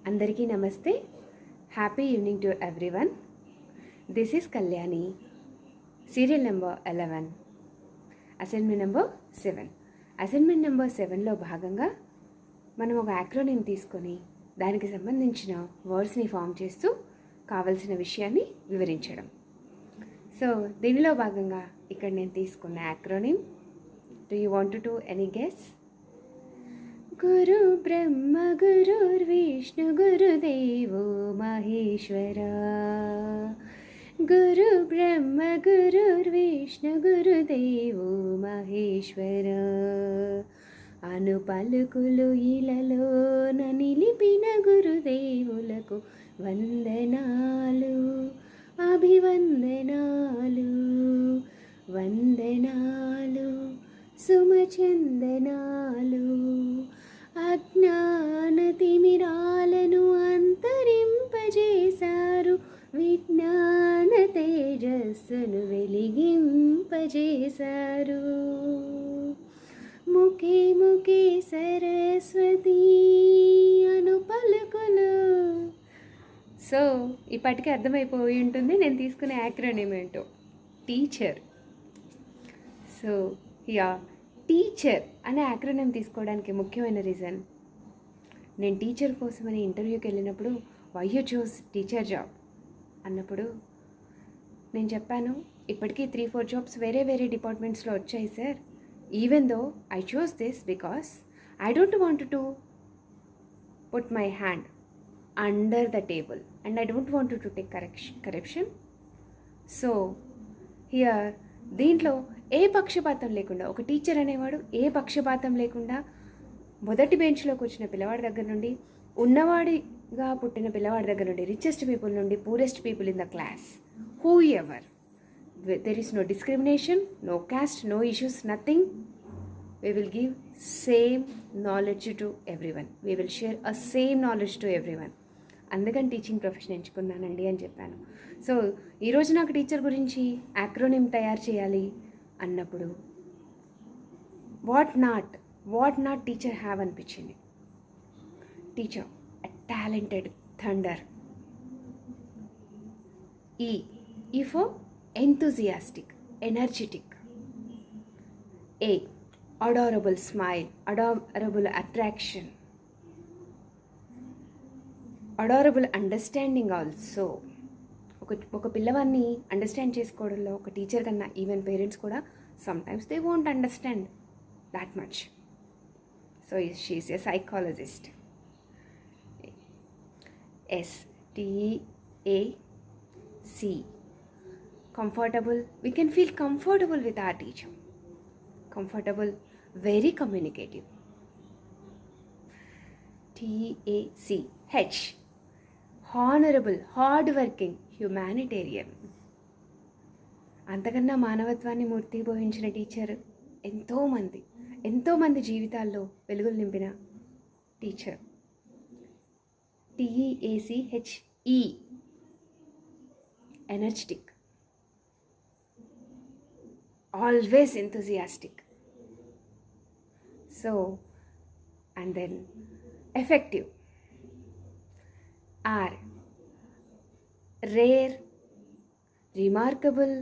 అందరికీ నమస్తే. Happy evening to everyone. This is Kalyani. Serial number 11, assignment number 7. Assignment number 7లో భాగంగా మనం ఒక యాక్రోనిమ్ తీసుకొని దానికి సంబంధించిన వర్డ్స్ని ఫామ్ చేస్తూ కావలసిన విషయాన్ని వివరించడం. సో దీనిలో భాగంగా ఇక్కడ నేను తీసుకున్న acronym, do you want to do any guess? గురు బ్రహ్మ గురుర్విష్ణు గురుదేవో మహేశ్వర. గురు బ్రహ్మ గురుర్విష్ణు గురుదేవో మహేశ్వర. అను పలుకులు ఇలలోన నిలిపిన గురుదేవులకు వందనాలు, అభివందనాలు, వందనాలు, సుమచందనాలు. అజ్ఞాన తిమిరాలను అంతరింపజేశారు, విజ్ఞాన తేజస్సును వెలిగింపజేశారు. ముఖే ముఖే సరస్వతి అను పలుకులు. సో ఇప్పటికే అర్థమైపోయి ఉంటుంది నేను తీసుకునే యాక్రోనిమ్ ఏంటో, టీచర్. సో యా, టీచర్ అనే యాక్రోనిమ్ తీసుకోవడానికి ముఖ్యమైన రీజన్, నేను టీచర్ కోసమని ఇంటర్వ్యూకి వెళ్ళినప్పుడు why you choose teacher job అన్నప్పుడు నేను చెప్పాను, ఇప్పటికీ 3-4 జాబ్స్ వేరే వేరే డిపార్ట్మెంట్స్లో వచ్చాయి sir. Even though I choose this because I don't want to put my hand under the table and I don't want to take corruption. So here దీంట్లో ఏ పక్షపాతం లేకుండా, ఒక టీచర్ అనేవాడు ఏ పక్షపాతం లేకుండా మొదటి బెంచ్లోకి వచ్చిన పిల్లవాడి దగ్గర నుండి, ఉన్నవాడిగా పుట్టిన పిల్లవాడి దగ్గర నుండి, రిచెస్ట్ పీపుల్ నుండి poorest people in the class, whoever, there is no discrimination, no caste, no issues, nothing. We will give same knowledge to everyone. We will share a same knowledge to everyone. అందుకని teaching profession ఎంచుకున్నానండి అని చెప్పాను. So ఈరోజు నాకు teacher గురించి acronym తయారు చేయాలి అన్నప్పుడు what not teacher have అనిపించింది. Teacher a talented thunder. E for enthusiastic, energetic. A adorable smile, adorable attraction, adorable understanding also. ఒక పిల్లవాడిని అండర్స్టాండ్ చేసుకోవడంలో ఒక టీచర్ కన్నా ఈవెన్ పేరెంట్స్ కూడా sometimes they won't understand that much. So she is a psychologist. STAC, comfortable. We can feel comfortable with our teacher. Comfortable, very communicative. TACH, honorable, hardworking, humanitarian. అంతకన్నా మానవత్వాన్ని మూర్తిభవించిన teacher ఎంతోమంది జీవితాల్లో వెలుగులు నింపిన teacher. TEACHE, energetic, always enthusiastic. So, and then effective. R, rare, remarkable,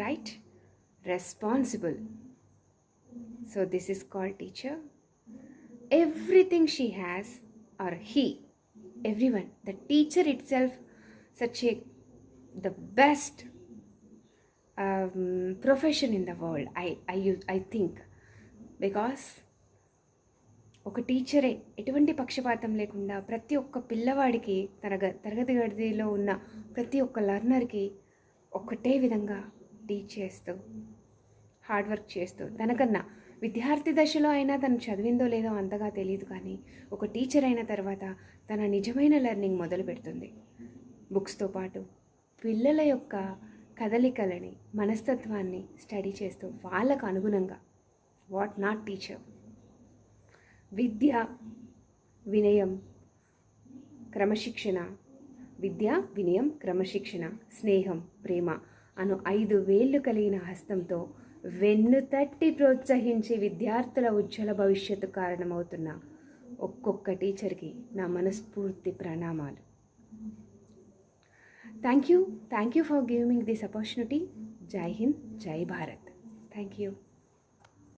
right? Responsible. So this is called teacher. Everything she has, or he, everyone, the teacher itself, the best profession in the world, I think, because ఒక టీచరే ఎటువంటి పక్షపాతం లేకుండా ప్రతి ఒక్క పిల్లవాడికి, తరగతి గదిలో ఉన్న ప్రతి ఒక్క లర్నర్కి ఒకటే విధంగా టీచ్ చేస్తూ, హార్డ్ వర్క్ చేస్తూ, తనకన్నా విద్యార్థి దశలో అయినా తను చదివిందో లేదో అంతగా తెలియదు, కానీ ఒక టీచర్ అయిన తర్వాత తన నిజమైన లెర్నింగ్ మొదలు పెడుతుంది. బుక్స్తో పాటు పిల్లల యొక్క కదలికలని, మనస్తత్వాన్ని స్టడీ చేస్తూ వాళ్ళకు అనుగుణంగా వాట్ నాట్ టీచర్. విద్య, వినయం, క్రమశిక్షణ, స్నేహం, ప్రేమ అను 5 వేళ్ళు కలిగిన హస్తంతో వెన్ను తట్టి ప్రోత్సహించి విద్యార్థుల ఉజ్వల భవిష్యత్తు కారణమవుతున్న ఒక్కొక్క టీచర్కి నా మనస్ఫూర్తి ప్రణామాలు. Thank you for giving this opportunity. జై హింద్, జై భారత్. Thank you.